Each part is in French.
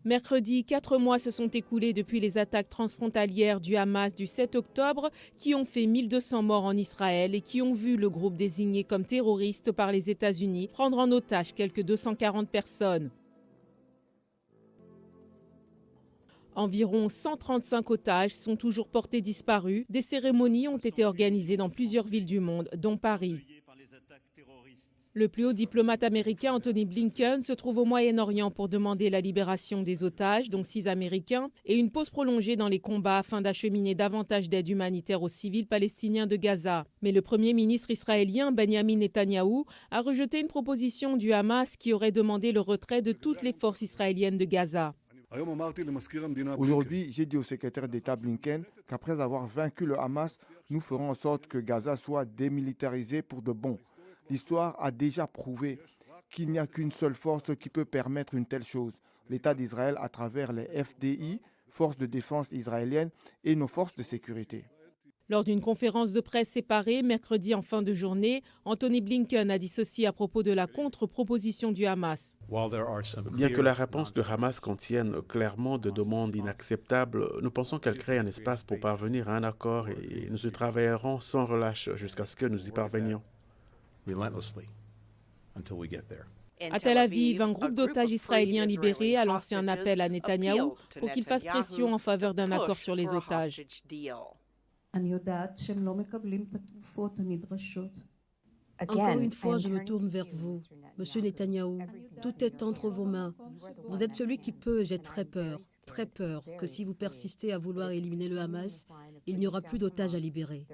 Mercredi, 4 mois se sont écoulés depuis les attaques transfrontalières du Hamas du 7 octobre qui ont fait 1200 morts en Israël et qui ont vu le groupe désigné comme terroriste par les États-Unis prendre en otage quelques 240 personnes. Environ 135 otages sont toujours portés disparus. Des cérémonies ont été organisées dans plusieurs villes du monde, dont Paris. Le plus haut diplomate américain, Antony Blinken, se trouve au Moyen-Orient pour demander la libération des otages, dont 6 Américains, et une pause prolongée dans les combats afin d'acheminer davantage d'aide humanitaire aux civils palestiniens de Gaza. Mais le Premier ministre israélien, Benjamin Netanyahou, a rejeté une proposition du Hamas qui aurait demandé le retrait de toutes les forces israéliennes de Gaza. Aujourd'hui, j'ai dit au secrétaire d'État Blinken qu'après avoir vaincu le Hamas, nous ferons en sorte que Gaza soit démilitarisé pour de bon. L'histoire a déjà prouvé qu'il n'y a qu'une seule force qui peut permettre une telle chose. L'État d'Israël à travers les FDI, forces de défense israéliennes, et nos forces de sécurité. Lors d'une conférence de presse séparée, mercredi en fin de journée, Antony Blinken a dit ceci à propos de la contre-proposition du Hamas. Bien que la réponse de Hamas contienne clairement des demandes inacceptables, nous pensons qu'elle crée un espace pour parvenir à un accord et nous y travaillerons sans relâche jusqu'à ce que nous y parvenions. À Tel Aviv, un groupe d'otages israéliens libérés a lancé un appel à Netanyahou pour qu'il fasse pression en faveur d'un accord sur les otages. Encore une fois, je me tourne vers vous, Monsieur Netanyahou. Tout est entre vos mains. Vous êtes celui qui peut, j'ai très peur que si vous persistez à vouloir éliminer le Hamas, il n'y aura plus d'otages à libérer.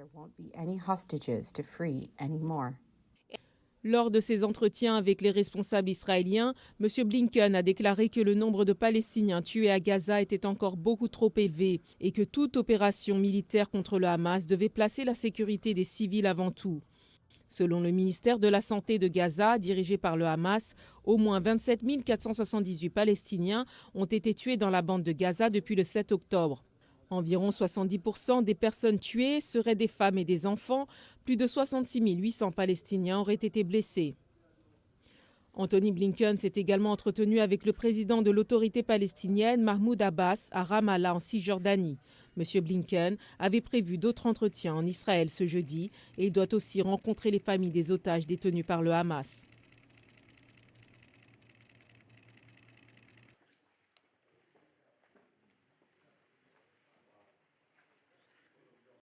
Lors de ses entretiens avec les responsables israéliens, M. Blinken a déclaré que le nombre de Palestiniens tués à Gaza était encore beaucoup trop élevé et que toute opération militaire contre le Hamas devait placer la sécurité des civils avant tout. Selon le ministère de la Santé de Gaza, dirigé par le Hamas, au moins 27 478 Palestiniens ont été tués dans la bande de Gaza depuis le 7 octobre. Environ 70% des personnes tuées seraient des femmes et des enfants. Plus de 66 800 Palestiniens auraient été blessés. Antony Blinken s'est également entretenu avec le président de l'autorité palestinienne, Mahmoud Abbas, à Ramallah, en Cisjordanie. M. Blinken avait prévu d'autres entretiens en Israël ce jeudi et il doit aussi rencontrer les familles des otages détenus par le Hamas.